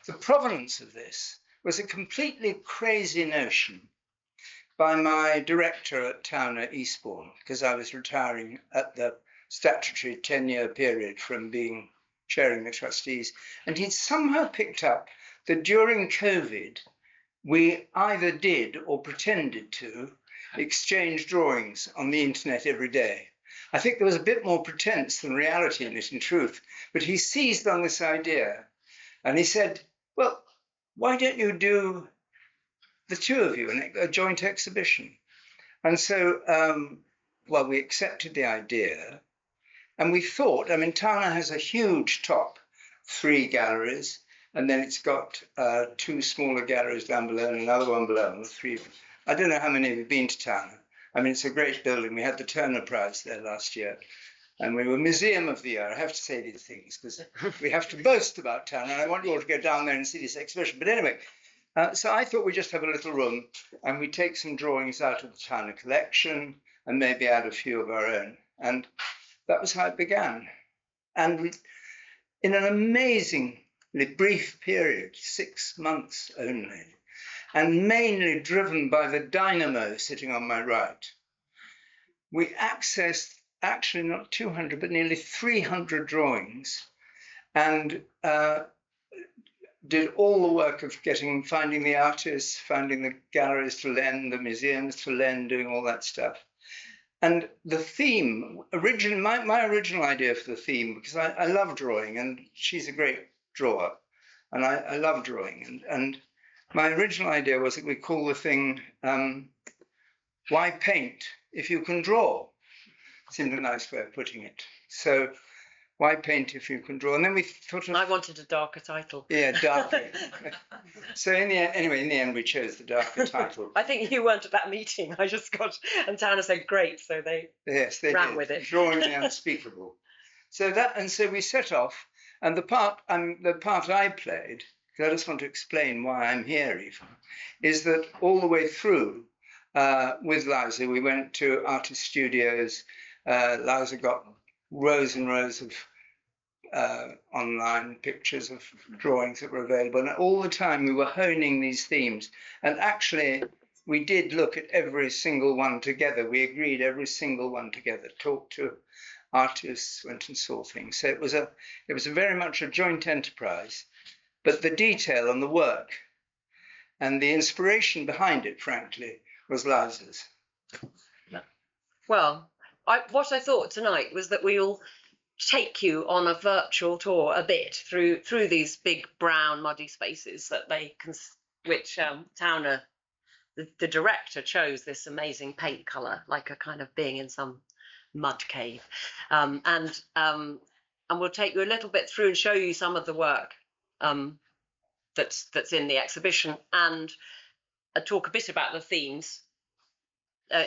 The provenance of this was a completely crazy notion by my director at town at Eastbourne, because I was retiring at the statutory 10-year period from being chairing the trustees. And he'd somehow picked up that during COVID, we either did or pretended to exchange drawings on the internet every day. I think there was a bit more pretense than reality in it, in truth, but he seized on this idea and he said, well, why don't you do the two of you in a joint exhibition? And so, well, we accepted the idea and we thought, I mean, Towner has a huge top 3 galleries, and then it's got 2 smaller galleries down below and another one below, and 3. I don't know how many of you have been to Towner. I mean, it's a great building. We had the Turner Prize there last year, and we were Museum of the Year. I have to say these things because we have to boast about Towner, and I want you all to go down there and see this exhibition. But anyway, so I thought we'd just have a little room, and we'd take some drawings out of the Towner collection, and maybe add a few of our own. And that was how it began. And we, in an amazingly brief period, 6 months only, and mainly driven by the dynamo sitting on my right, we accessed actually not 200, but nearly 300 drawings, and did all the work of finding the artists, finding the galleries to lend, the museums to lend, doing all that stuff. And the theme, my original idea for the theme, because I love drawing, and she's a great drawer, and I love drawing, and my original idea was that we call the thing, why paint if you can draw? Seemed a nice way of putting it. So why paint if you can draw? And then we thought of... I wanted a darker title. Yeah, darker. So in the end, we chose the darker title. I think you weren't at that meeting. I just got, and Towner said great, so they ran with it. Drawing the unspeakable. So we set off, and the part I played, because I just want to explain why I'm here even, is that all the way through with Liza, we went to artist studios. Liza got rows and rows of online pictures of drawings that were available. And all the time we were honing these themes. And actually, we did look at every single one together. We agreed every single one together, talked to artists, went and saw things. So it was very much a joint enterprise. But the detail and the work and the inspiration behind it, frankly, was Liza's. Well, what I thought tonight was that we'll take you on a virtual tour a bit through these big brown muddy spaces that which Towner, the director, chose this amazing paint colour, like a kind of being in some mud cave, and we'll take you a little bit through and show you some of the work that's in the exhibition, and talk a bit about the themes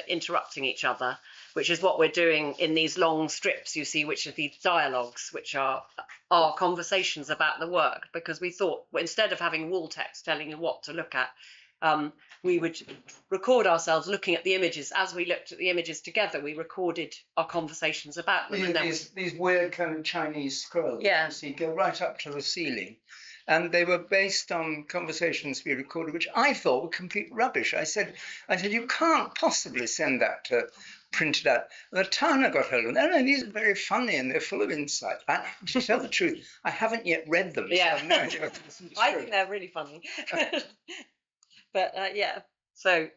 interrupting each other, which is what we're doing in these long strips you see, which are these dialogues, which are conversations about the work, because we thought, well, instead of having wall text telling you what to look at, we would record ourselves looking at the images. As we looked at the images together, we recorded our conversations about them. These weird kind of Chinese scrolls, you see, go right up to the ceiling. And they were based on conversations we recorded, which I thought were complete rubbish. I said, you can't possibly send that to print it out. And the Towner got hold of them. No, these are very funny and they're full of insight. To tell the truth, I haven't yet read them. Yeah, so I have no idea what this is. I think they're really funny. But yeah, so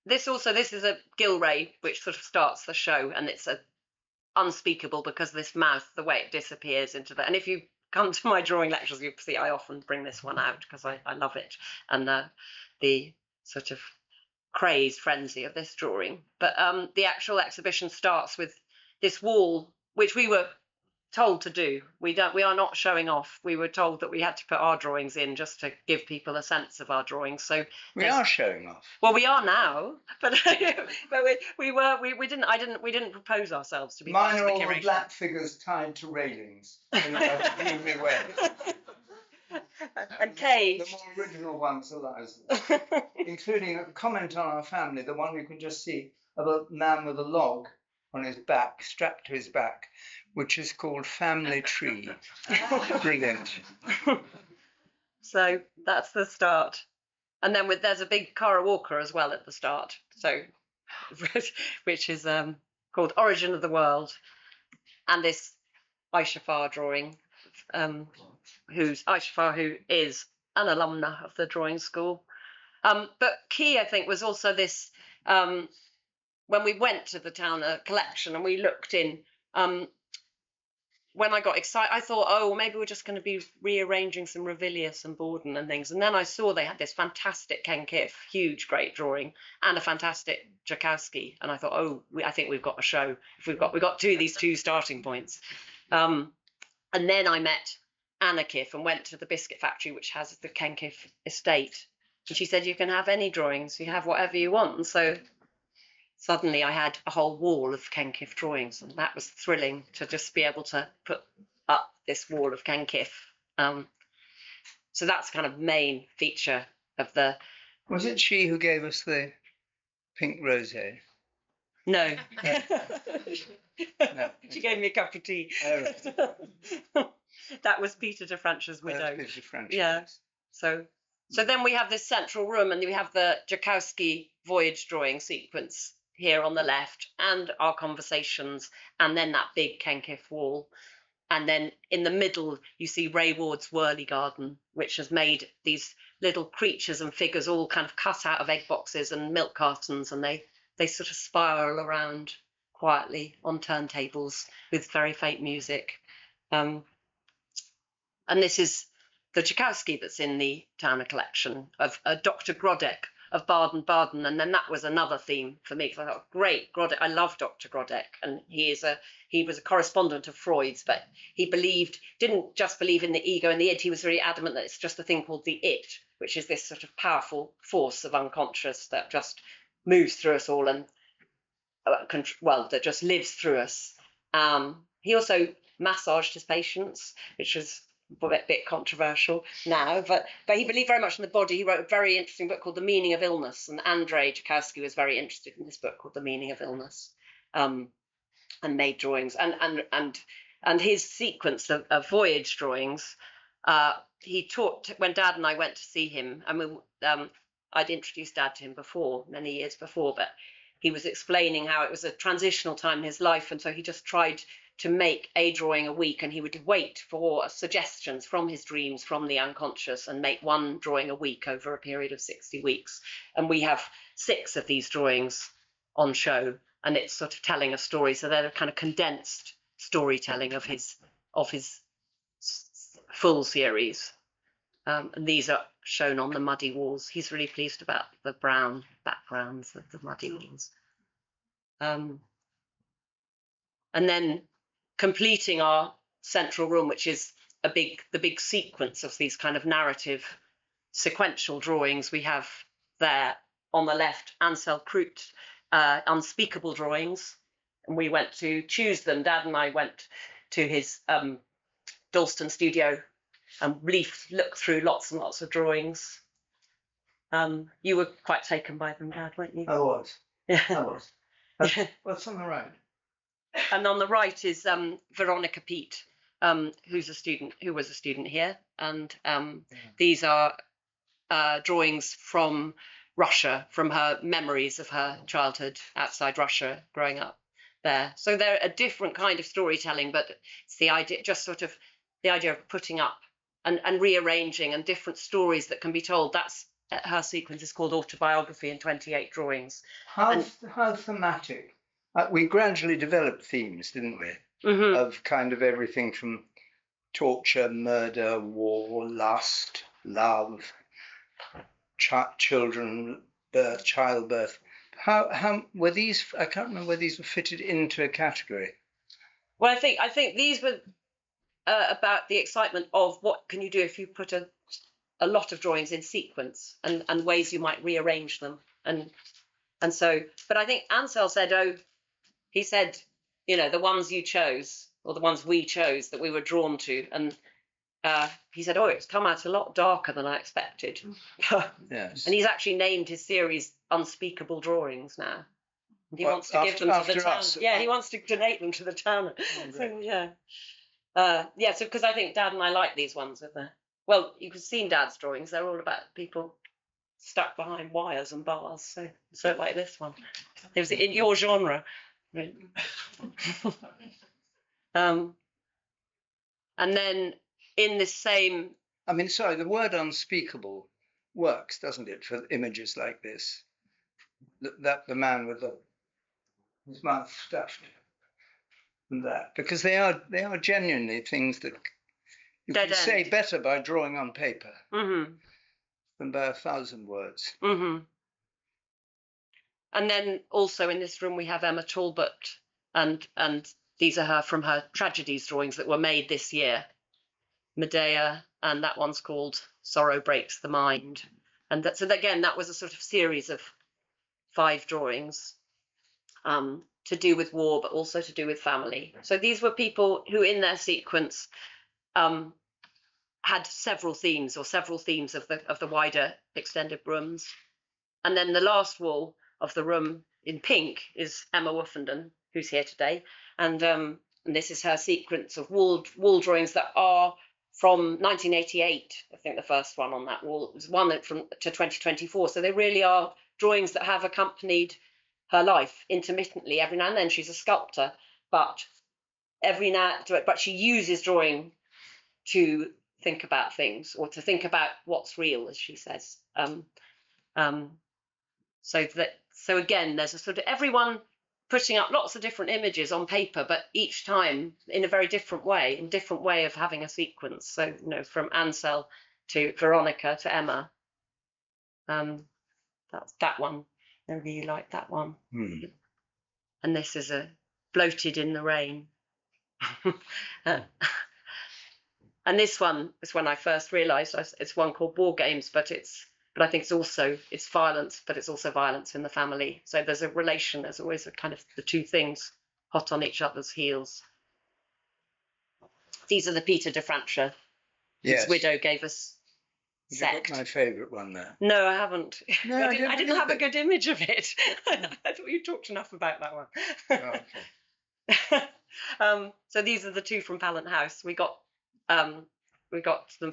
this is a Gilray, which sort of starts the show, and it's a unspeakable because this mouth, the way it disappears into the, and if you come to my drawing lectures, you see I often bring this one out because I love it, and the sort of crazed frenzy of this drawing. But the actual exhibition starts with this wall, which we were told to do. We are not showing off. We were told that we had to put our drawings in just to give people a sense of our drawings. So we are showing off. Well, we are now, but we didn't propose ourselves to be. Mine are part of all the the black figures tied to railings in a gloomy way. And caged. The more original ones are Liza's, including a comment on our family, the one you can just see of a man with a log on his back, strapped to his back, which is called Family Tree. Brilliant. So that's the start. And then there's a big Kara Walker as well at the start. So, which is called Origin of the World. And this Aisha Farr drawing, who's who is an alumna of the drawing school. But key, I think, was also this, when we went to the Towner collection and we looked in, when I got excited, I thought, oh, maybe we're just going to be rearranging some Revilius and Borden and things. And then I saw they had this fantastic Ken Kiff, huge, great drawing, and a fantastic Joukowsky. And I thought, oh, I think we've got a show. If we've got these two starting points. And then I met Anna Kiff and went to the biscuit factory, which has the Ken Kiff estate. And she said, you can have any drawings, you have whatever you want. And so suddenly I had a whole wall of Ken Kiff drawings, and that was thrilling to just be able to put up this wall of Ken Kiff. So that's kind of main feature of the... Was it she who gave us the pink rosé? No. No. She gave me a cup of tea. Oh, right. That was Peter de France's widow. Peter de France. Yeah. So then we have this central room, and we have the Joukowsky voyage drawing sequence here on the left, and our conversations, and then that big Ken Kiff wall. And then in the middle, you see Ray Ward's Whirly Garden, which has made these little creatures and figures all kind of cut out of egg boxes and milk cartons, and they sort of spiral around quietly on turntables with very faint music. And this is the Joukowsky that's in the Towner collection of Dr. Grodek of Baden-Baden, and then that was another theme for me, because I thought, great, Grodek, I love Dr. Grodek, and he was a correspondent of Freud's, but he didn't just believe in the ego and the id, he was very adamant that it's just a thing called the it, which is this sort of powerful force of unconscious that just moves through us all and, that just lives through us. He also massaged his patients, which was a bit controversial now, but he believed very much in the body. He wrote a very interesting book called The Meaning of Illness, and Andrei Joukowsky was very interested in this book called The Meaning of Illness, and made drawings. And his sequence of voyage drawings, he taught when Dad and I went to see him. I mean, I'd introduced Dad to him before, many years before, but he was explaining how it was a transitional time in his life, and so he just tried to make a drawing a week, and he would wait for suggestions from his dreams, from the unconscious, and make one drawing a week over a period of 60 weeks. And we have 6 of these drawings on show, and it's sort of telling a story. So they're a kind of condensed storytelling of his full series. And these are shown on the muddy walls. He's really pleased about the brown backgrounds of the muddy walls. And then completing our central room, which is the big sequence of these kind of narrative sequential drawings. We have there on the left Ansel Krupt, Unspeakable drawings, and we went to choose them. Dad and I went to his Dalston studio and looked through lots and lots of drawings. You were quite taken by them, Dad, weren't you? I was. Yeah. I was. What's on the right? And on the right is Veronica Peat, who was a student here, and these are drawings from Russia, from her memories of her childhood outside Russia, growing up there. So they're a different kind of storytelling, but it's the idea, just sort of the idea of putting up and rearranging and different stories that can be told. That's her sequence is called Autobiography in 28 drawings. How thematic? We gradually developed themes, didn't we? Mm-hmm. Of kind of everything from torture, murder, war, lust, love, children, birth, childbirth. How were these? I can't remember whether these were fitted into a category. Well, I think these were about the excitement of what can you do if you put a lot of drawings in sequence, and ways you might rearrange them, and so. But I think Ansel said, he said, the ones you chose, or the ones we chose that we were drawn to, and he said, it's come out a lot darker than I expected. Yes. And he's actually named his series Unspeakable Drawings now. He wants to give them to the town. Yeah, he wants to donate them to the town. Oh, so, yeah. So because I think Dad and I like these ones with the well, you can see Dad's drawings. They're all about people stuck behind wires and bars. So like this one. It was in your genre. And then in this same. I mean, sorry, the word unspeakable works, doesn't it, for images like this? That the man with his mouth stuffed and that, because they are genuinely things that you can say better by drawing on paper than by 1,000 words. And then also in this room we have Emma Talbot, and these are from her tragedies drawings that were made this year. Medea, and that one's called Sorrow Breaks the Mind. And so again, that was a sort of series of 5 drawings to do with war, but also to do with family. So these were people who in their sequence had several themes of the wider extended rooms. And then the last wall of the room in pink is Emma Woofenden, who's here today. And this is her sequence of wall drawings that are from 1988. I think the first one on that wall was one to 2024. So they really are drawings that have accompanied her life intermittently. Every now and then she's a sculptor, but she uses drawing to think about things, or to think about what's real, as she says. So again, there's a sort of everyone putting up lots of different images on paper, but each time in a very different way of having a sequence. So, from Ansel to Veronica to Emma. That's that one. I really like that one. And this is a Bloated in the Rain. And this one is when I first realised it's one called War Games, but I think it's violence, but it's also violence in the family. So there's a relation. There's always a kind of the two things hot on each other's heels. These are the Peter de Francia. His widow gave us. You've got my favourite one there. No, I haven't. No, I didn't have a good image of it. I thought you talked enough about that one. Oh, okay. So these are the 2 from Pallant House. We got them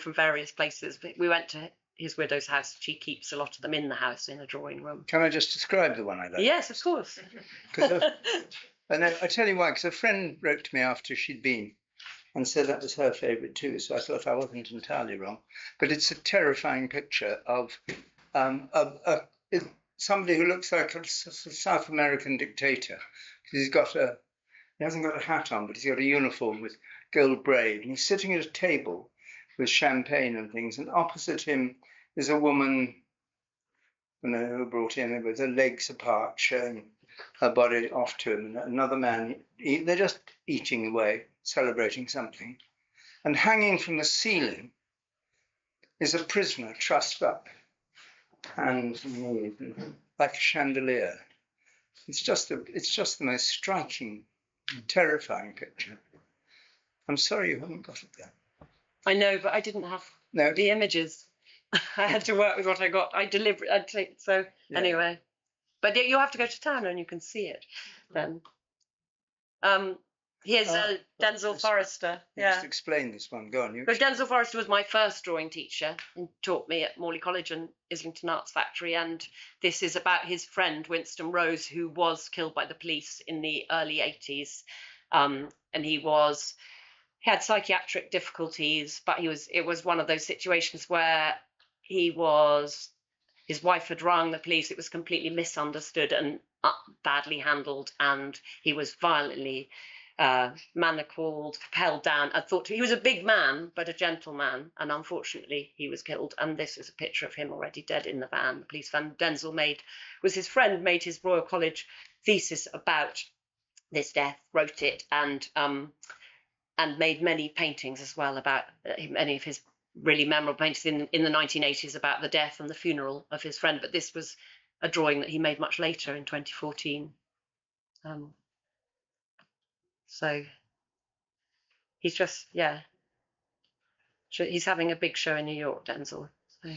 from various places. We went to his widow's house. She keeps a lot of them in the house in a drawing room. Can I just describe the one I like? Yes, of course. And I tell you why, because a friend wrote to me after she'd been and said that was her favourite too, so I thought I wasn't entirely wrong. But it's a terrifying picture of somebody who looks like a South American dictator. He hasn't got a hat on, but he's got a uniform with gold braid, and he's sitting at a table with champagne and things, and opposite him is a woman, who brought in with her legs apart, showing her body off to him, and another man. They're just eating away, celebrating something. And hanging from the ceiling is a prisoner trussed up, hands and knees, like a chandelier. It's just the most striking, terrifying picture. I'm sorry you haven't got it there. I know, but I didn't have the images. I had to work with what I got. Anyway. But you have to go to town and you can see it then. Here's Denzel Forrester. Just explain this one. Go on. But Denzel Forrester was my first drawing teacher and taught me at Morley College and Islington Arts Factory. And this is about his friend Winston Rose, who was killed by the police in the early 80s. And he had psychiatric difficulties, but it was one of those situations where his wife had rung the police. It was completely misunderstood and badly handled, and he was violently manacled, held down. I thought he was a big man, but a gentleman, and unfortunately he was killed. And this is a picture of him already dead in the van, the police van. Denzel made his Royal College thesis about this death, wrote it, and made many paintings as well about many of his really memorable paintings in the 1980s about the death and the funeral of his friend. But this was a drawing that he made much later in 2014. So he's just, he's having a big show in New York, Denzel. So,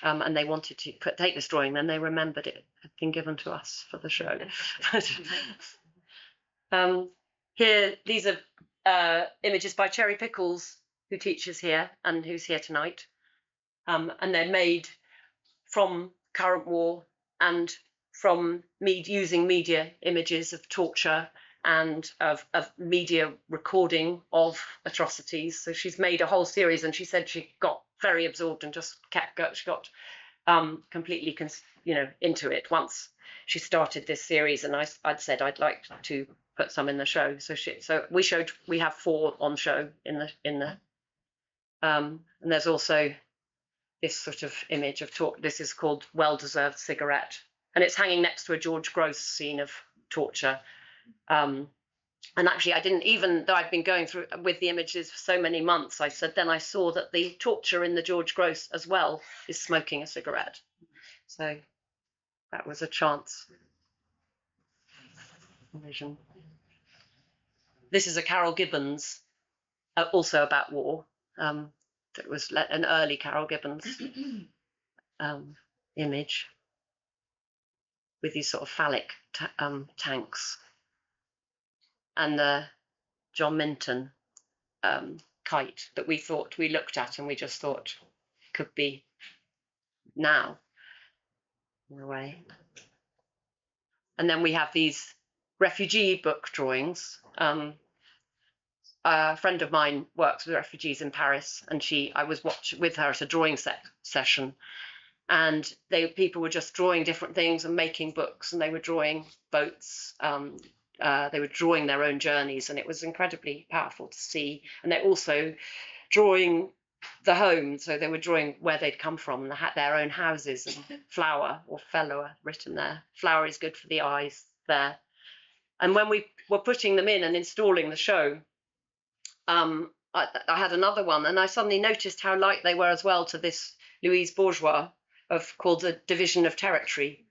and they wanted to take this drawing, then they remembered it had been given to us for the show. Here, these are images by Cherry Pickles, who teaches here and who's here tonight. And they're made from current war and from using media images of torture and of media recording of atrocities. So she's made a whole series, and she said she got very absorbed and just she got completely into it once she started this series. And I'd said I'd like to put some in the show. So we have 4 on show in the and there's also this sort of image of this is called Well-Deserved Cigarette, and it's hanging next to a George Gross scene of torture. And actually, I didn't, even though I'd been going through with the images for so many months, I saw that the torture in the George Gross as well is smoking a cigarette. So that was a chance vision. This is a Carol Gibbons, also about war. That was an early Carol Gibbons image with these sort of phallic tanks, and the John Minton kite that we looked at and we just thought could be now in a way. And then we have these refugee book drawings. A friend of mine works with refugees in Paris, and I was with her at a drawing session, and people were just drawing different things and making books, and they were drawing boats, they were drawing their own journeys, and it was incredibly powerful to see. And they're also drawing the home, so they were drawing where they'd come from, and they had their own houses, and flower or fellow written there. Flower is good for the eyes there. And when we were putting them in and installing the show, I had another one, and I suddenly noticed how like they were as well to this Louise Bourgeois called The Division of Territory,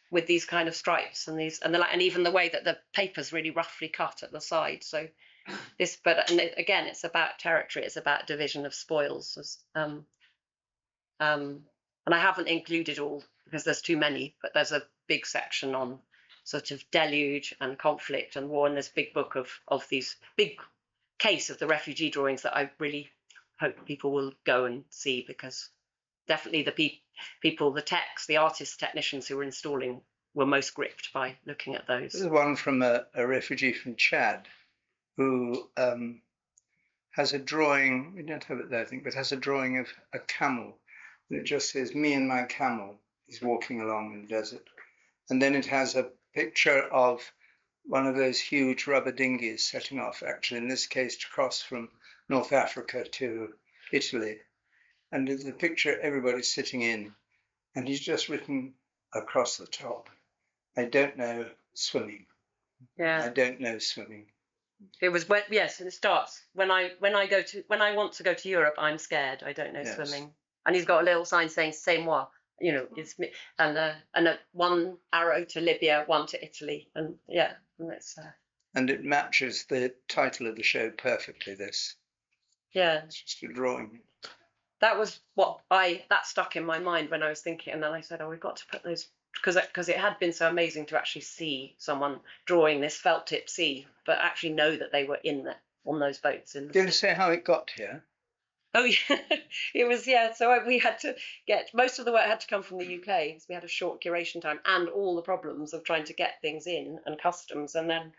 with these kind of stripes and even the way that the paper's really roughly cut at the side. So again, it's about territory, it's about division of spoils. And I haven't included all because there's too many, but there's a big section on sort of deluge and conflict and war, and this big book of these big case of the refugee drawings that I really hope people will go and see, because definitely the people, the artists, technicians who were installing were most gripped by looking at those. There's one from a refugee from Chad who has a drawing, we don't have it there I think, but has a drawing of a camel, and it just says, "Me and my camel." He's walking along in the desert. And then it has a picture of one of those huge rubber dinghies setting off, actually, in this case, to cross from North Africa to Italy. And there's a picture everybody's sitting in, and he's just written across the top, "I don't know swimming." Yeah. I don't know swimming. It was yes, and it starts when I want to go to Europe, I'm scared. I don't know swimming. And he's got a little sign saying "C'est moi." It's me, and one arrow to Libya, one to Italy, and it's. And it matches the title of the show perfectly. This. Yeah. It's just a drawing. That was that stuck in my mind when I was thinking, and then I said, "Oh, we've got to put those," because it had been so amazing to actually see someone drawing this felt tip sea, but actually know that they were in there on those boats. Did you say how it got here? Oh yeah, it was So we had to get most of the work had to come from the UK, because we had a short curation time and all the problems of trying to get things in and customs, and then,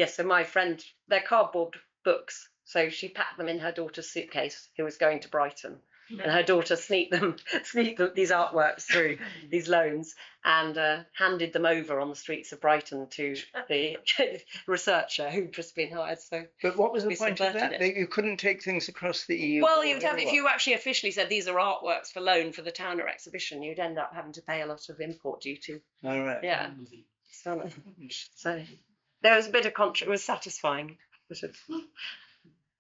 So my friend, they're cardboard books, so she packed them in her daughter's suitcase, who was going to Brighton, and her daughter sneaked these artworks through these loans and handed them over on the streets of Brighton to the researcher who'd just been hired. So, but what was the point of that? You couldn't take things across the EU. Well, you'd have, if you actually officially said these are artworks for loan for the Towner exhibition, you'd end up having to pay a lot of import duty. All right. Yeah. So there was a bit of it was satisfying.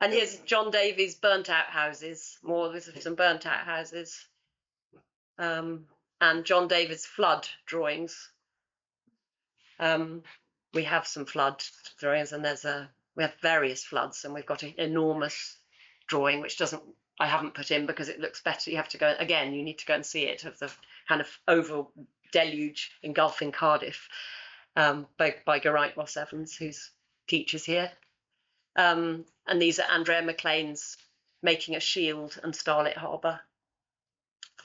And here's John Davies' burnt out houses, some burnt out houses. And John Davies' flood drawings. We have some flood drawings, and we have various floods, and we've got an enormous drawing, which I haven't put in because it looks better. You have to go, again, you need to go and see it, of the kind of over deluge engulfing Cardiff, by Geraint Ross Evans, who's teaches here. And these are Andrea MacLean's Making a Shield and Starlit Harbour,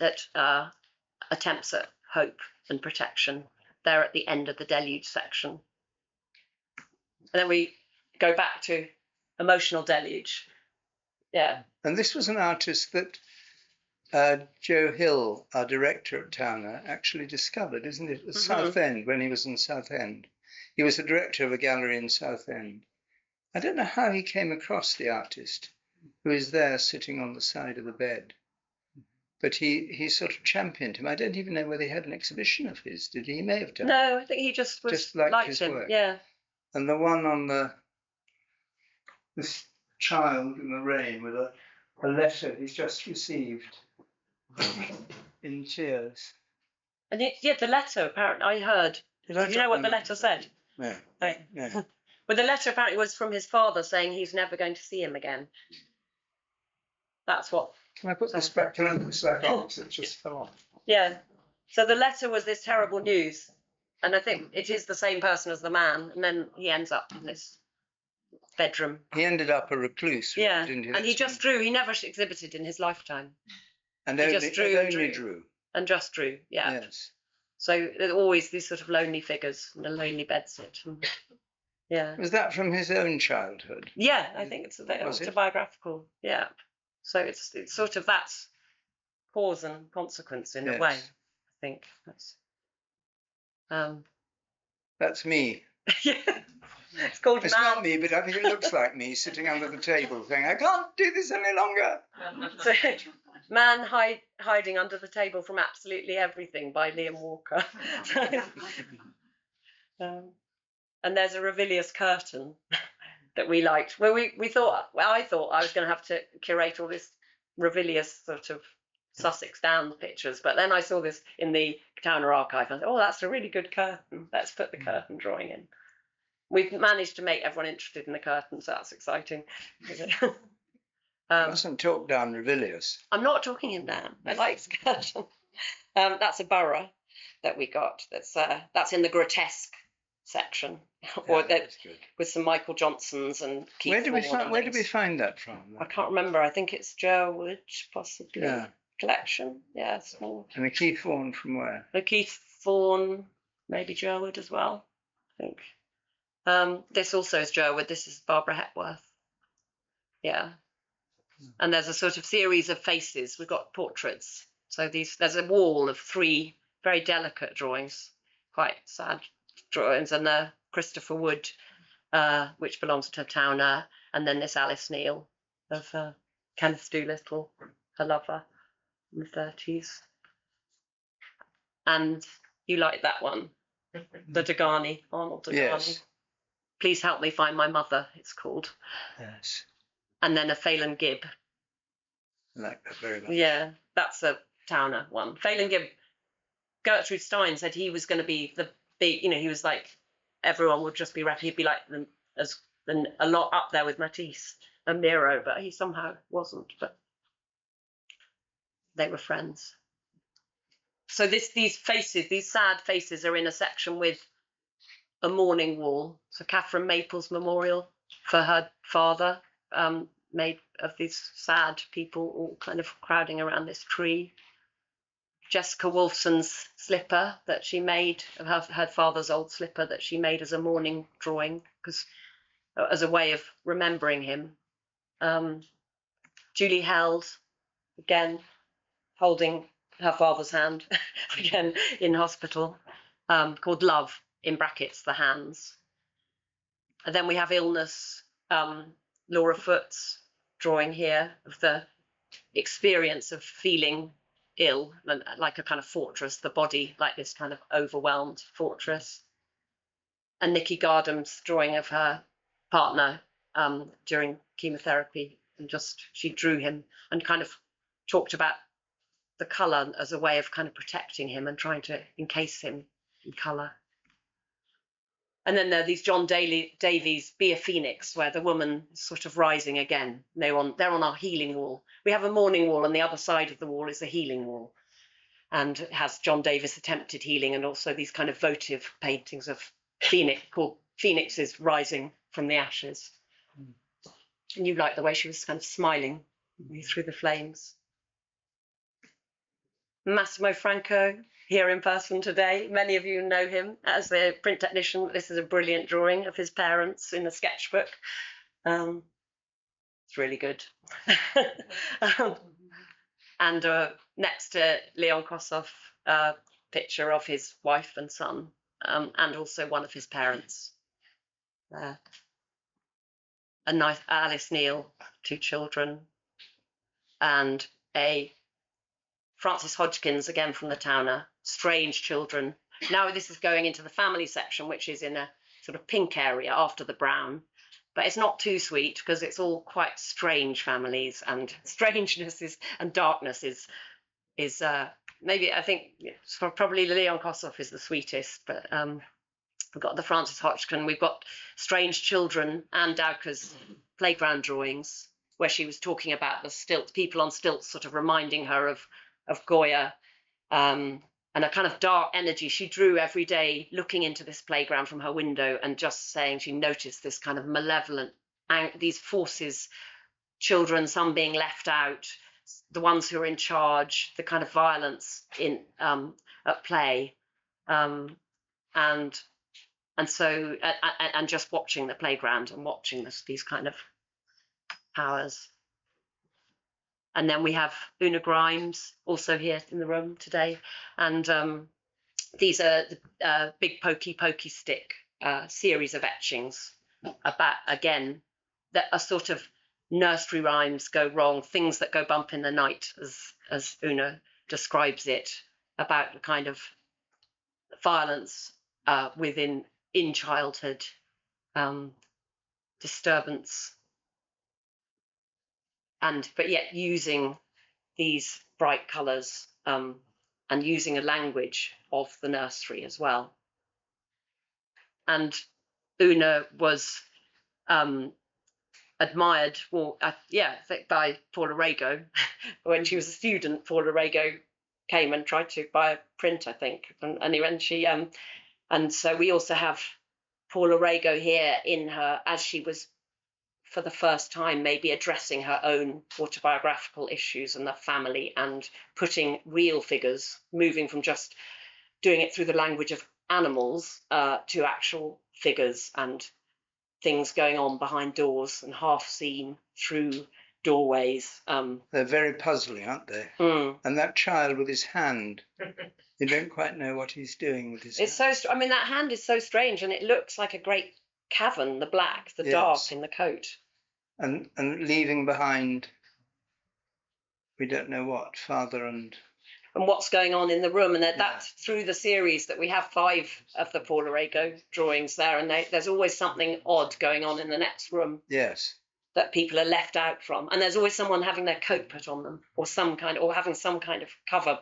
that attempts at hope and protection. They're at the end of the deluge section. And then we go back to emotional deluge. Yeah. And this was an artist that Joe Hill, our director at Towner, actually discovered, isn't it? At Southend, when he was in Southend. He was the director of a gallery in Southend. I don't know how he came across the artist who is there sitting on the side of the bed. But he sort of championed him. I don't even know whether he had an exhibition of his. Did he? He may have done. No, I think he just liked his him. work. Yeah. And the one on this child in the rain with a letter he's just received in tears. And the letter, apparently, I heard. Do you know what the letter said? No. Right. No. Well, the letter apparently was from his father saying he's never going to see him again. That's what. Can I put this back? Can I put this back on? It just fell off. Yeah. So the letter was this terrible news. And I think it is the same person as the man. And then he ends up in this bedroom. He ended up a recluse. Yeah. Didn't he? And he just drew. He never exhibited in his lifetime. And he only, just drew and only drew. drew. And just drew, yeah. Yes. So there's always these sort of lonely figures and a lonely bedsit. Yeah. Was that from his own childhood? Yeah, I think it's a bit autobiographical. Yeah. So it's sort of that's cause and consequence in a way. I think that's me. Yeah. It's called. It's not me, but I think it looks like me sitting under the table, saying, "I can't do this any longer." So, Man Hiding Under the Table from Absolutely Everything by Liam Walker. And there's a Revilius curtain that we liked. Well, I thought I was going to have to curate all this Revilius sort of Sussex Downs pictures, but then I saw this in the Towner archive and I thought, oh, that's a really good curtain. Let's put the curtain drawing in. We've managed to make everyone interested in the curtain, so that's exciting. You mustn't talk down Revilius. I'm not talking him down. I like his curtain. That's a borough that we got. That's in the grotesque section, with some Michael Johnsons and Keith. Where did we find that from? I can't remember. I think it's Jerwood, possibly. Yeah. Collection. Yeah, small. And a Keith Vaughan from where? A Keith Vaughan, maybe Jerwood as well, I think. This also is Jerwood. This is Barbara Hepworth. Yeah. And there's a sort of series of faces. We've got portraits. So there's a wall of 3 very delicate drawings, quite sad drawings, and the Christopher Wood, which belongs to Towner, and then this Alice Neal of Kenneth Doolittle, her lover, in the 30s. And you like that one, the Degani, Arnold Degani. Yes. Please Help Me Find My Mother, it's called. Yes. And then a Phelan Gibb. I like that very much. Yeah, that's a Towner one. Phelan Gibb, Gertrude Stein said he was going to be the big, he was like, everyone would just be rapping. He'd be like a lot up there with Matisse and Miro, but he somehow wasn't. But they were friends. So these faces, these sad faces, are in a section with a mourning wall. So Catherine Maple's memorial for her father, made of these sad people all kind of crowding around this tree. Jessica Wolfson's slipper that she made, of her father's old slipper that she made as a mourning drawing, as a way of remembering him. Julie Held, again, holding her father's hand, again in hospital, called Love, in brackets, the hands. And then we have Illness, Laura Foot's drawing here of the experience of feeling ill, like a kind of fortress, the body like this kind of overwhelmed fortress. And Nikki Gardam's drawing of her partner during chemotherapy, and she drew him and kind of talked about the colour as a way of kind of protecting him and trying to encase him in colour. And then there are these John Davies Be a Phoenix, where the woman is sort of rising again. They're on our healing wall. We have a mourning wall, and the other side of the wall is a healing wall. And it has John Davies' attempted healing, and also these kind of votive paintings of called Phoenixes rising from the ashes. And you like the way she was kind of smiling through the flames. Massimo Franco, here in person today. Many of you know him as the print technician. This is a brilliant drawing of his parents in a sketchbook. It's really good. And next to Leon Kossoff, a picture of his wife and son, and also one of his parents. A nice Alice Neal, 2 children, and a Frances Hodgkins, again from the Towner, Strange Children. Now this is going into the family section, which is in a sort of pink area after the brown. But it's not too sweet because it's all quite strange families, and strangeness and darkness is maybe, I think probably Leon Kossoff is the sweetest, but we've got the Frances Hodgkin, we've got Strange Children, Anne Dowker's playground drawings, where she was talking about the stilts, people on stilts, sort of reminding her of Goya, and a kind of dark energy she drew every day, looking into this playground from her window and just saying she noticed this kind of malevolent, these forces, children, some being left out, the ones who are in charge, the kind of violence in at play, and so just watching the playground and watching these kind of powers. And then we have Una Grimes also here in the room today, and these are the Big Pokey Pokey Stick series of etchings about, again, that are sort of nursery rhymes go wrong, things that go bump in the night, as Una describes it, about the kind of violence in childhood, disturbance, but yet using these bright colours and using a language of the nursery as well. And Una was admired, by Paula Rego. When she was a student, Paula Rego came and tried to buy a print, I think, and so we also have Paula Rego here in her, as she was for the first time maybe addressing her own autobiographical issues and the family, and putting real figures, moving from just doing it through the language of animals to actual figures and things going on behind doors and half seen through doorways. They're very puzzling, aren't they? And that child with his hand, you don't quite know what he's doing with his hand. I mean, that hand is so strange, and it looks like a great cavern, the black, the dark in the coat. And leaving behind, we don't know what, father and what's going on in the room. And that's through the series that we have 5 of the Paula Rego drawings there, and there's always something odd going on in the next room. Yes. That people are left out from, and there's always someone having their coat put on them, or having some kind of cover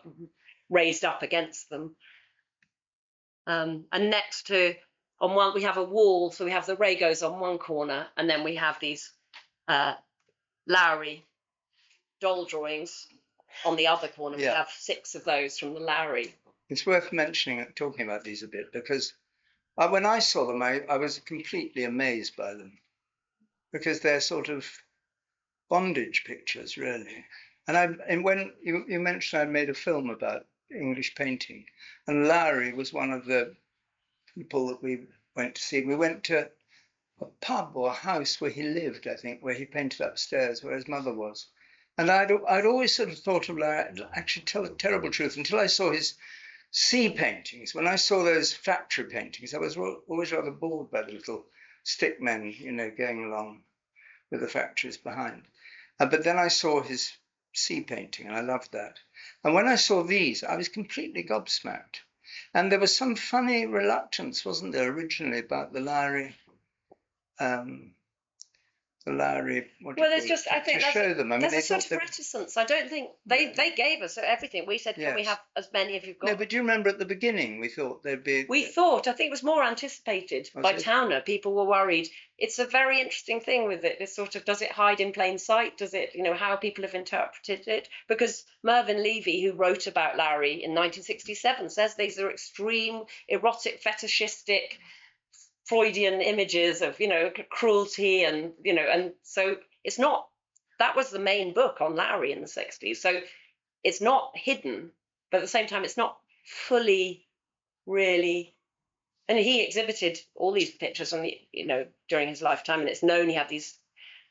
raised up against them. And next to, on one, we have a wall, so we have the Regos on one corner, and then we have these Lowry doll drawings on the other corner. We have 6 of those from the Lowry. It's worth talking about these a bit, because when I saw them, I was completely amazed by them, because they're sort of bondage pictures, really. And when you mentioned I made a film about English painting, and Lowry was one of the people that we went to see. We went to a pub or a house where he lived, I think, where he painted upstairs, where his mother was. And I'd always sort of thought of Lowry, actually tell a terrible truth, until I saw his sea paintings. When I saw those factory paintings, I was always rather bored by the little stick men, going along with the factories behind. But then I saw his sea painting, and I loved that. And when I saw these, I was completely gobsmacked. And there was some funny reluctance, wasn't there, originally, about the Lowry. I think show them. I mean, there's a sort of reticence. I don't think they gave us everything. We said, can we have as many as you've got? No, but do you remember at the beginning we thought there'd be? I think it was more anticipated by Towner. People were worried. It's a very interesting thing with it. It's sort of, does it hide in plain sight? Does it, how people have interpreted it? Because Mervyn Levy, who wrote about Lowry in 1967, says these are extreme, erotic, fetishistic, Freudian images of, cruelty, and, and so it's not, that was the main book on Lowry in the 60s. So it's not hidden, but at the same time, it's not fully really. And he exhibited all these pictures on during his lifetime, and it's known he had these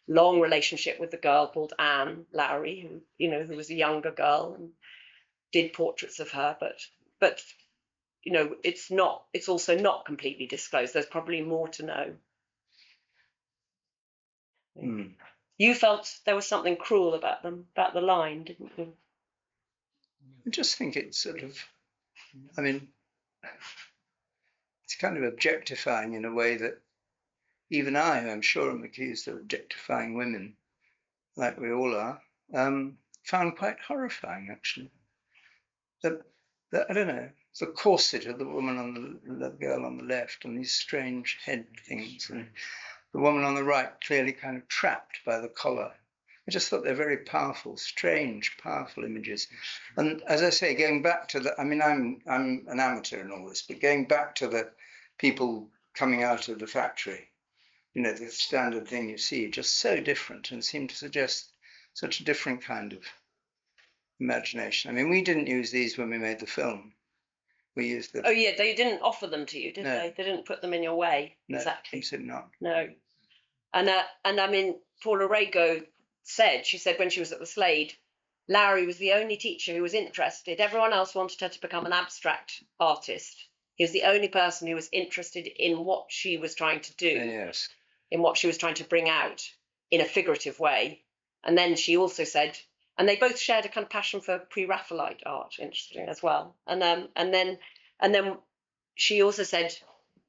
long relationship with the girl called Anne Lowry, who was a younger girl, and did portraits of her, but it's also not completely disclosed. There's probably more to know. Mm. You felt there was something cruel about them, about the line, didn't you? I just think it's sort of, I mean, it's kind of objectifying in a way that even I'm sure I'm accused of objectifying women, like we all are, found quite horrifying, actually. That I don't know, the corset of the woman on the girl on the left, and these strange head things, and the woman on the right clearly kind of trapped by the collar. I just thought they're very powerful, strange, powerful images. And as I say, going back to the, I mean, I'm an amateur in all this, but going back to the people coming out of the factory, the standard thing you see, just so different and seem to suggest such a different kind of imagination. I mean, we didn't use these when we made the film. We used them. Oh yeah, they didn't offer them to you, did No. they? They didn't put them in your way. No, exactly. absolutely not. No. And I mean, Paula Rego she said when she was at the Slade, Lowry was the only teacher who was interested. Everyone else wanted her to become an abstract artist. He was the only person who was interested in what she was trying to do, Yes. in what she was trying to bring out in a figurative way. And then she also said, and they both shared a kind of passion for pre-Raphaelite art, interesting as well. And then she also said,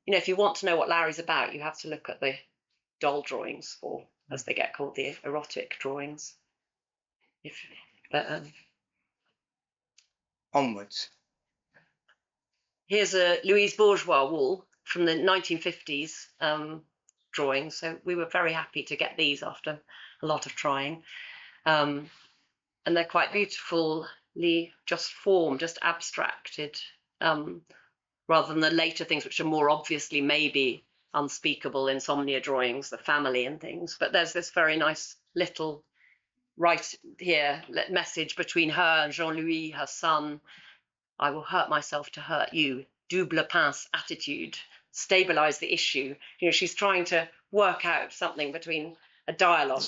if you want to know what Lowry's about, you have to look at the doll drawings, or as they get called, the erotic drawings. Onwards. Here's a Louise Bourgeois wall from the 1950s drawings. So we were very happy to get these after a lot of trying. And they're quite beautifully just formed, just abstracted, rather than the later things which are more obviously maybe Unspeakable insomnia drawings, the family and things. But there's this very nice little right here message between her and Jean-Louis, her son. I will hurt myself to hurt you. Double pince attitude. Stabilize the issue. She's trying to work out something between a dialogue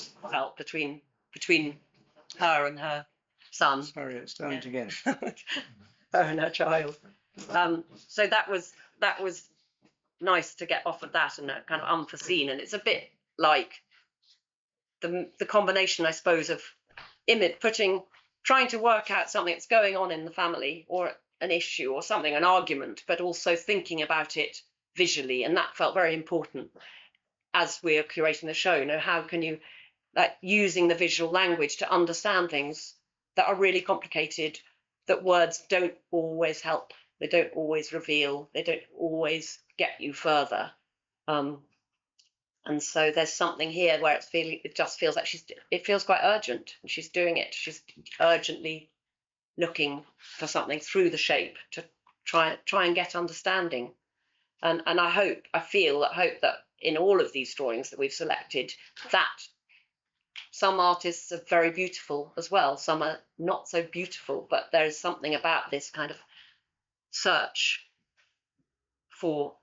between her and her son. Sorry, it's starting again. Her and her child. So that was nice to get offered that, and kind of unforeseen. And it's a bit like the combination, I suppose, of trying to work out something that's going on in the family, or an issue or something, an argument, but also thinking about it visually. And that felt very important as we're curating the show. How can you, using the visual language to understand things that are really complicated, that words don't always help, they don't always reveal, they don't always get you further. And so there's something here where it just feels like it feels quite urgent, and she's doing it. She's urgently looking for something through the shape to try and get understanding. And I hope that in all of these drawings that we've selected, that some artists are very beautiful as well, some are not so beautiful, but there's something about this kind of search for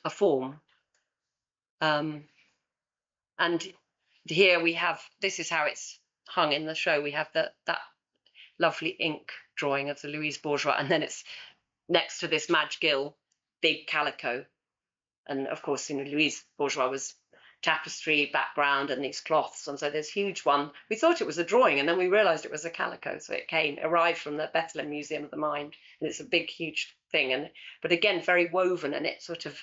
a form. And here we have, this is how it's hung in the show. We have that lovely ink drawing of the Louise Bourgeois, and then it's next to this Madge Gill big calico. And of course, Louise Bourgeois was tapestry background and these cloths, and so there's huge one. We thought it was a drawing, and then we realized it was a calico. So it arrived from the Bethlehem Museum of the Mind, and it's a big, huge thing. But again, very woven, and it sort of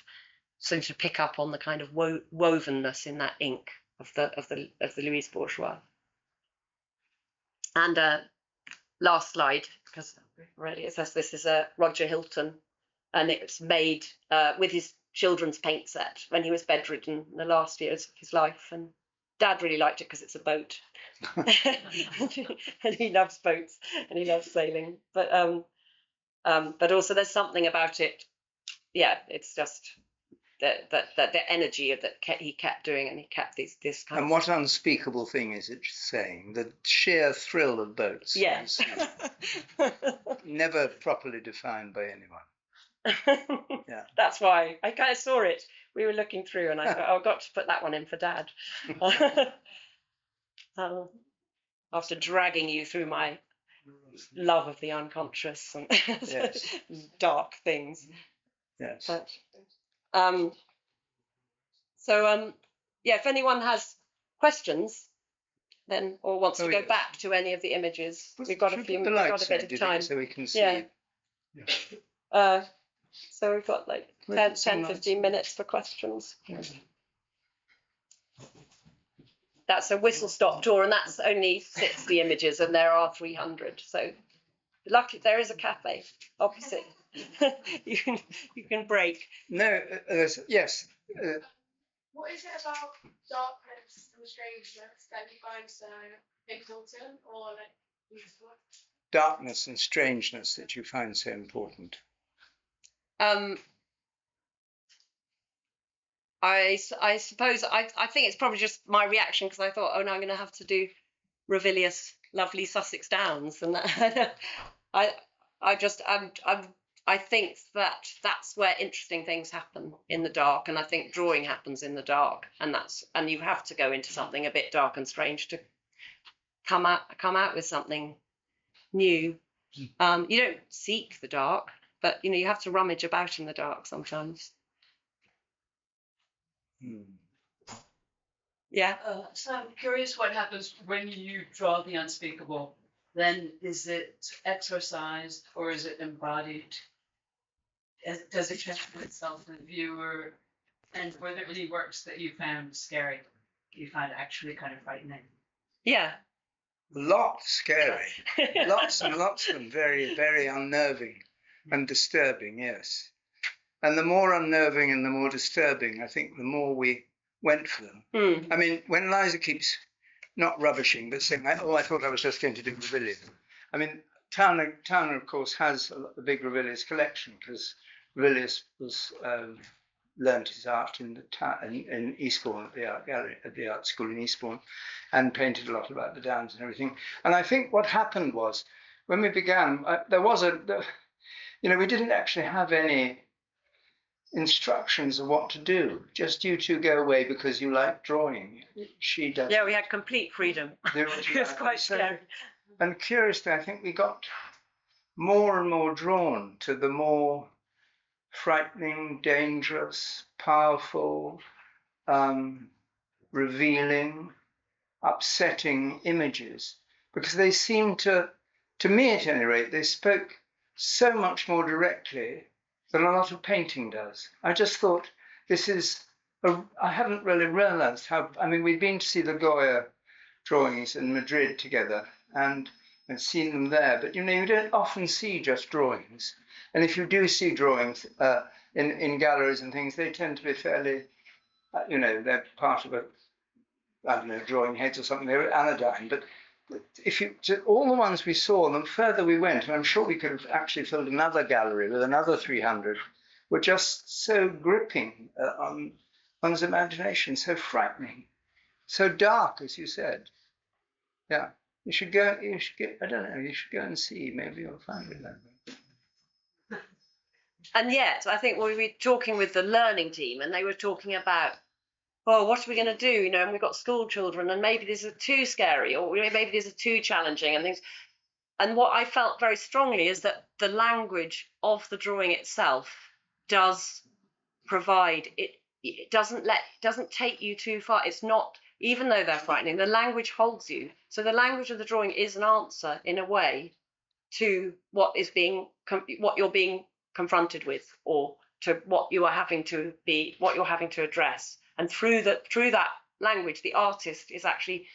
seems to pick up on the kind of wovenness in that ink of the Louise Bourgeois. And last slide, because really it says this is a Roger Hilton, and it's made with his children's paint set when he was bedridden in the last years of his life. And Dad really liked it because it's a boat, and he loves boats and he loves sailing. But also there's something about it. Yeah, it's just the energy that he kept doing, and he kept this kind And what unspeakable thing is it saying? The sheer thrill of boats. Yes. Never properly defined by anyone. Yeah. That's why I kind of saw it. We were looking through, and I thought, oh, I've got to put that one in for Dad. After dragging you through my love of the unconscious and Yes. dark things. Yes. But, yeah, if anyone has questions, then or wants to go back to any of the images, we've got a bit of time, so we can see. Yeah. So we've got like 10, 15 minutes for questions. Yeah. That's a whistle-stop tour, and that's only 60 images, and there are 300. So lucky there is a cafe opposite. you can break. No, yes. What is it about darkness and strangeness that you find so exalting or like useful? Darkness and strangeness that you find so important. I suppose I think it's probably just my reaction, because I thought, oh no, I'm going to have to do Ravilious, lovely Sussex Downs, and I think that's where interesting things happen in the dark, and I think drawing happens in the dark, and you have to go into something a bit dark and strange to come out with something new. You don't seek the dark, but you have to rummage about in the dark sometimes. Yeah. So I'm curious what happens when you draw the unspeakable. Then is it exorcised or is it embodied? Does it transfer itself to the viewer? And were there any works that you found scary? You found actually kind of frightening? Yeah. Lots scary. Lots and lots of them very, very unnerving and disturbing, yes. And the more unnerving and the more disturbing, I think, the more we went for them. I mean, when Liza keeps not rubbishing, but saying, oh, I thought I was just going to do Ravilious. I mean, Towner, of course, has the big Ravilious collection, because Ravilious was learned his art in Eastbourne at the art gallery, at the art school in Eastbourne, and painted a lot about the Downs and everything. And I think what happened was, when we began, there was we didn't actually have any instructions of what to do. Just you two go away because you like drawing. She does. Yeah, we had complete freedom. It was quite scary. And curiously, I think we got more and more drawn to the more frightening, dangerous, powerful, revealing, upsetting images, because they seemed to me at any rate, they spoke so much more directly than a lot of painting does. I just thought, I haven't really realized how, I mean, we'd been to see the Goya drawings in Madrid together and seen them there, but you don't often see just drawings. And if you do see drawings in galleries and things, they tend to be fairly, they're part of drawing heads or something, they're anodyne. But all the ones we saw, the further we went, and I'm sure we could have actually filled another gallery with another 300, were just so gripping on one's imagination, so frightening, so dark, as you said. Yeah, you should go and see, maybe you'll find it that way. And yet, I think we were talking with the learning team, and they were talking about, well, what are we going to do? And we've got school children, and maybe these are too scary, or maybe these are too challenging and things. And what I felt very strongly is that the language of the drawing itself does provide it. It doesn't take you too far. It's not, even though they're frightening, the language holds you. So the language of the drawing is an answer, in a way, to what you're being confronted with, or to what you're having to address. And through that language, the artist is actually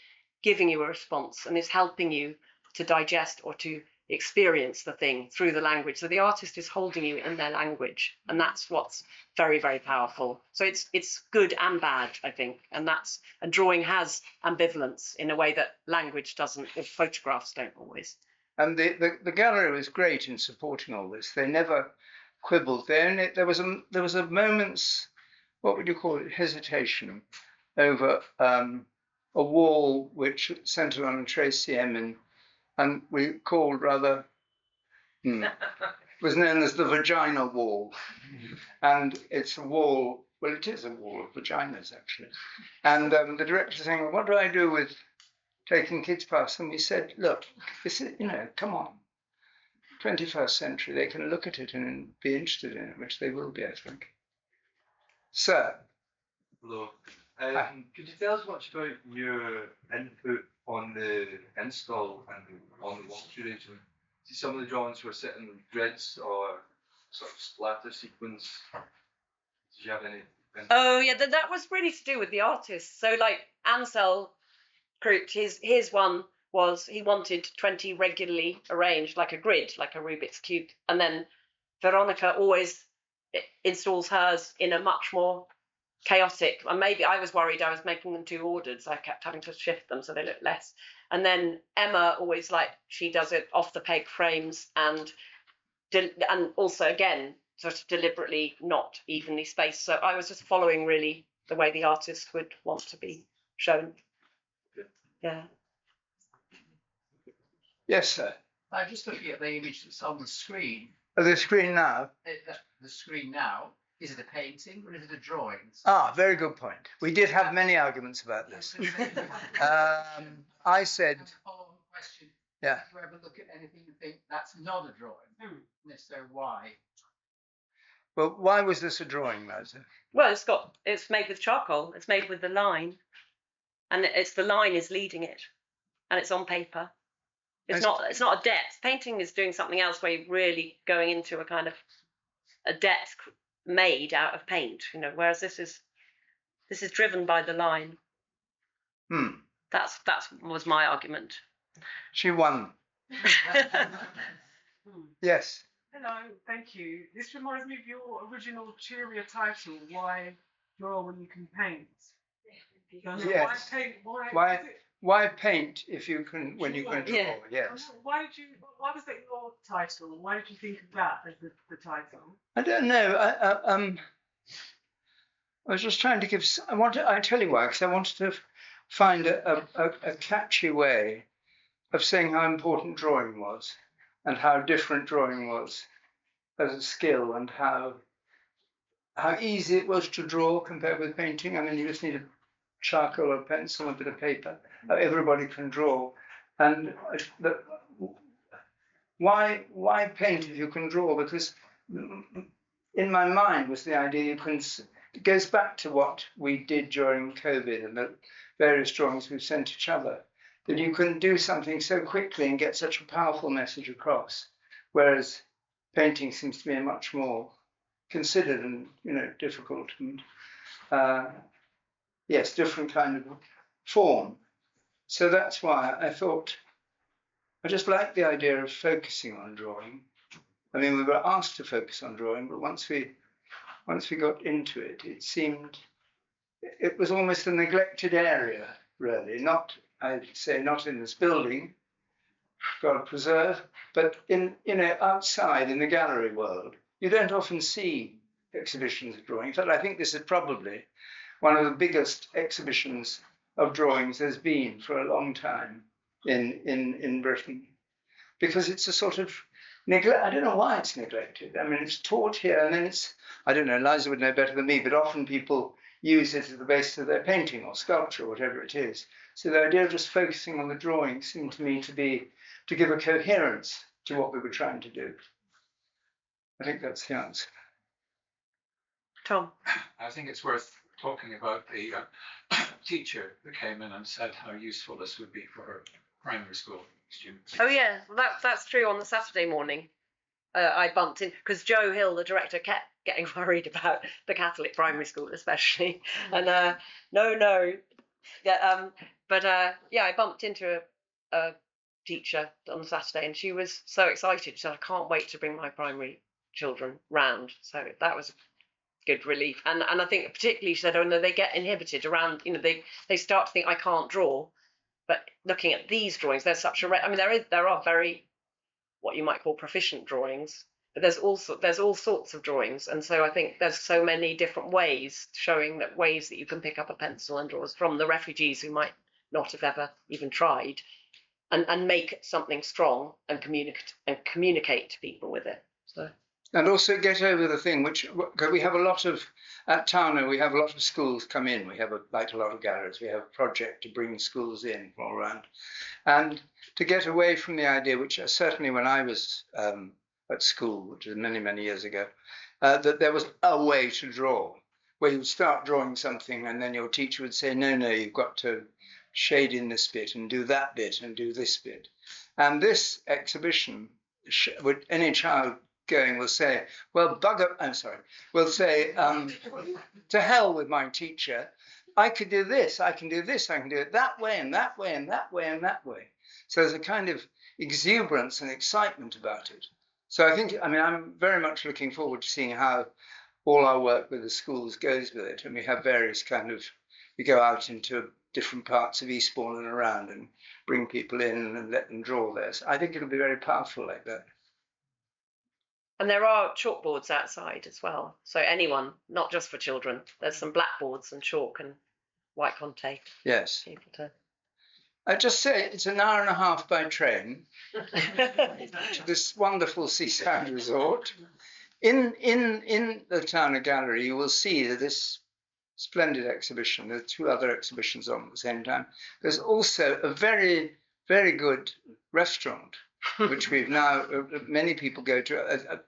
giving you a response and is helping you to digest or to experience the thing through the language. So the artist is holding you in their language, and that's what's very, very powerful. So it's good and bad, I think, and drawing has ambivalence in a way that language doesn't, or photographs don't always. And the gallery was great in supporting all this. They never quibbled. There was a moment's what would you call it, hesitation over a wall which centred on a trace CM and we called rather, was known as the vagina wall. And it's a wall, well, it is a wall of vaginas, actually. And the director saying, well, what do I do with taking kids past? And we said, look, this is, come on. 21st century, they can look at it and be interested in it, which they will be, I think. Sir. Hello. Could you tell us much about your input on the install and on the wall duration? See, some of the drawings were set in grids or sort of splatter sequence. Did you have any? Oh yeah, that was really to do with the artist. So like Ansel Grouped, his one was he wanted 20 regularly arranged like a grid, like a Rubik's Cube, and then Veronica always installs hers in a much more chaotic, and maybe I was worried I was making them too ordered, so I kept having to shift them so they look less. And then Emma always, like, she does it off the peg frames and also again sort of deliberately not evenly spaced. So I was just following really the way the artist would want to be shown. Yeah. Yes, sir. I'm just looking at the image that's on the screen. Oh, the screen now? The screen now, is it a painting or is it a drawing? Ah, very good point. We did have many arguments about this. I said... Follow-on question. Yeah. If you ever look at anything and think that's not a drawing, and if so, why? Well, why was this a drawing, Liza? Well, it's made with charcoal. It's made with the line, and the line is leading it, and it's on paper. It's not a depth. Painting is doing something else where you're really going into a kind of a depth made out of paint, whereas this is driven by the line. That was my argument. She won. Yes. Hello, thank you. This reminds me of your original Cheerier title, Why Draw When You Can Paint? Yes. Why paint if you can, when you can draw? Yeah. Yes. Why was that your title? Why did you think of that as the title? I don't know. I was just trying to give. I tell you why, because I wanted to find a catchy way of saying how important drawing was, and how different drawing was as a skill, and how easy it was to draw compared with painting. I mean, you just need a charcoal or pencil and a bit of paper. Everybody can draw, and why paint if you can draw? Because in my mind was the idea you can. It goes back to what we did during COVID and the various drawings we've sent each other. That you can do something so quickly and get such a powerful message across, whereas painting seems to be a much more considered and difficult and different kind of form. So that's why I thought I just liked the idea of focusing on drawing. I mean, we were asked to focus on drawing, but once we got into it, it seemed it was almost a neglected area, really. I'd say not in this building, God preserve, but in outside in the gallery world, you don't often see exhibitions of drawing. In fact, I think this is probably one of the biggest exhibitions of drawings there's been for a long time in Britain, because it's a sort of neglect. I don't know why it's neglected. I mean, it's taught here, and then I don't know, Liza would know better than me, but often people use it as the basis of their painting or sculpture or whatever it is. So the idea of just focusing on the drawing seemed to me to give a coherence to what we were trying to do. I think that's the answer. Tom? I think it's worth talking about the teacher who came in and said how useful this would be for her primary school students. Oh yeah, well, that's true. On the Saturday morning, I bumped in because Joe Hill, the director, kept getting worried about the Catholic primary school, especially. And I bumped into a teacher on Saturday, and she was so excited. She said, "I can't wait to bring my primary children round." So that was a good relief. And I think particularly she said, "Oh no, they get inhibited around. They start to think I can't draw." But looking at these drawings, there's such a. There are very what you might call proficient drawings, But there's all sorts of drawings, and so I think there's so many different ways showing that ways that you can pick up a pencil and draw from the refugees who might not have ever even tried, and make something strong and communicate to people with it. So. And also get over the thing, which we have a lot of, at Towner, we have a lot of schools come in. We have like a lot of galleries. We have a project to bring schools in all around. And to get away from the idea, which certainly when I was at school, which was many, many years ago, that there was a way to draw, where you would start drawing something and then your teacher would say, no, you've got to shade in this bit and do that bit and do this bit. And this exhibition, would any child going will say, well, will say, to hell with my teacher, I could do this, I can do this, I can do it that way and that way and that way and that way. So there's a kind of exuberance and excitement about it. So I'm very much looking forward to seeing how all our work with the schools goes with it. And we have various we go out into different parts of Eastbourne and around and bring people in and let them draw there. So I think it'll be very powerful like that. And there are chalkboards outside as well. So anyone, not just for children, there's some blackboards and chalk and white conte. Yes. People to... I just say it's an hour and a half by train to this wonderful seaside resort. In the Towner Gallery, you will see that this splendid exhibition. There are two other exhibitions on at the same time. There's also a very, very good restaurant, which we've now, many people go to,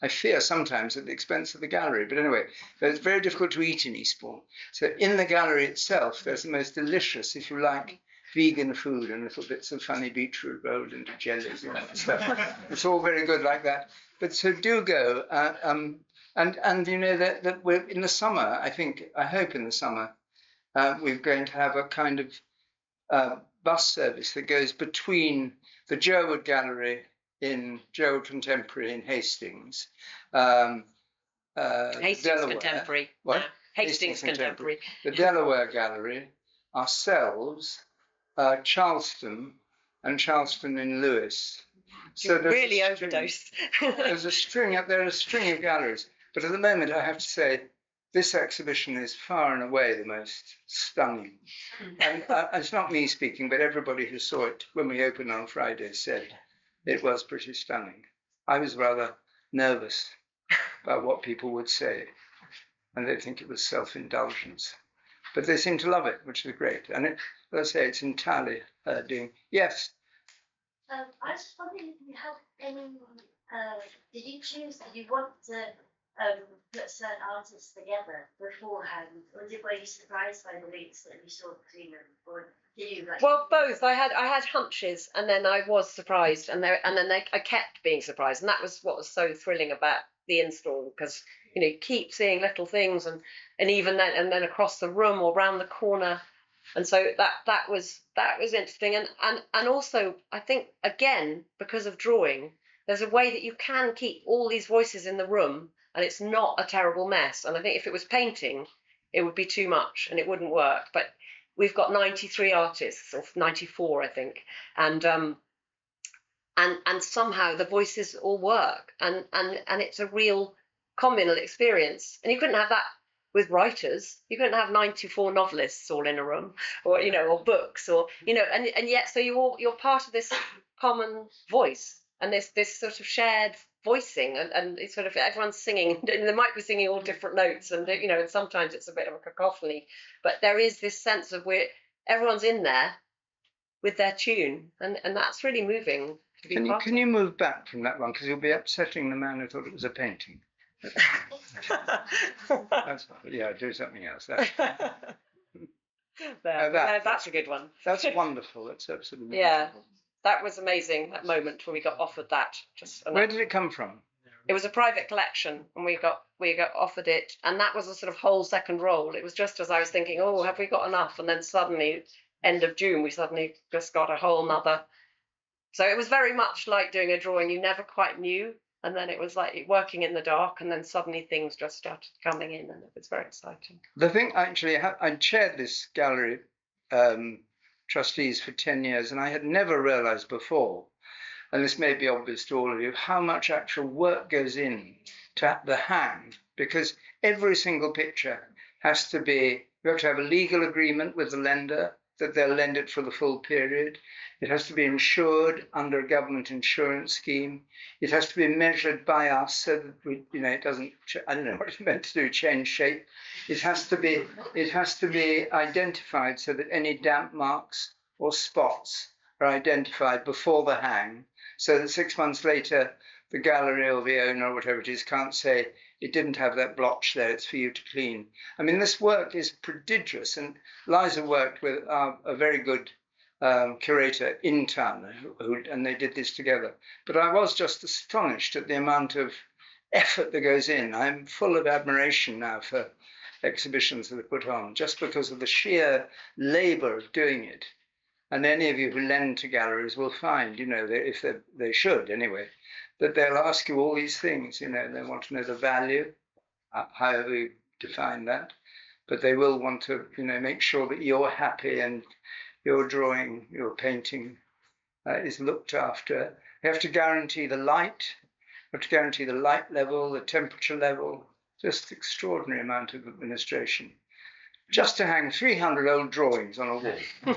I fear sometimes at the expense of the gallery. But anyway, it's very difficult to eat in Eastbourne. So in the gallery itself, there's the most delicious, if you like, vegan food and little bits of funny beetroot rolled into jellies and stuff. It's all very good like that. But so do go. And you know that we're in the summer, I hope in the summer, we're going to have a kind of bus service that goes between the Jerwood Gallery in Jerwood Contemporary in Hastings, Hastings Delaware. Contemporary. What? No. Hastings Contemporary. The Delaware Gallery, ourselves, Charleston, and Charleston in Lewis. So really overdosed. There's a string of galleries. But at the moment, I have to say, this exhibition is far and away the most stunning. And it's not me speaking, but everybody who saw it when we opened on Friday said it was pretty stunning. I was rather nervous about what people would say, and they think it was self-indulgence. But they seem to love it, which is great. And as I say, it's entirely doing. Yes? I was just wondering if you had any, did you choose, did you want to put certain artists together beforehand, or were you surprised by the links that you saw between them, or did you like? Well, both. I had hunches, and then I was surprised, and then I kept being surprised, and that was what was so thrilling about the install, because you keep seeing little things, and even then, and then across the room or round the corner, and so that was interesting, and also I think again because of drawing, there's a way that you can keep all these voices in the room. And it's not a terrible mess. And I think if it was painting, it would be too much and it wouldn't work. But we've got 93 artists, or 94, I think, and somehow the voices all work, and it's a real communal experience. And you couldn't have that with writers. You couldn't have 94 novelists all in a room, or or books, or and yet so you're part of this common voice and this sort of shared voicing, and it's sort of everyone's singing, and they might be singing all different notes, and and sometimes it's a bit of a cacophony, but there is this sense of where everyone's in there with their tune, and that's really moving to be part Can you move back from that one, because you'll be upsetting the man who thought it was a painting. Do something else. That's a good one. That's wonderful. That's absolutely wonderful. That was amazing, that moment when we got offered that. Where did it come from? It was a private collection, and we got offered it, and that was a sort of whole second role. It was just as I was thinking, oh, have we got enough? And then suddenly, end of June, we suddenly just got a whole nother. So it was very much like doing a drawing you never quite knew, and then it was like working in the dark, and then suddenly things just started coming in, and it was very exciting. The thing, actually, I chaired this gallery trustees for 10 years, and I had never realized before and this may be obvious to all of you, how much actual work goes in to the hang, because every single picture has to be, you have to have a legal agreement with the lender that they'll lend it for the full period. It has to be insured under a government insurance scheme. It has to be measured by us so that we, it doesn't, I don't know what it's meant to do, change shape. It has to be identified so that any damp marks or spots are identified before the hang, so that 6 months later, the gallery or the owner or whatever it is can't say, it didn't have that blotch there, it's for you to clean. I mean, this work is prodigious, and Liza worked with a very good curator in town, and they did this together. But I was just astonished at the amount of effort that goes in. I'm full of admiration now for exhibitions that are put on, just because of the sheer labor of doing it. And any of you who lend to galleries will find, if they should anyway, that they'll ask you all these things. They want to know the value, however you define that, but they will want to, make sure that you're happy and your drawing, your painting is looked after. You have to guarantee the light. You have to guarantee the light level, the temperature level. Just extraordinary amount of administration, just to hang 300 old drawings on a wall.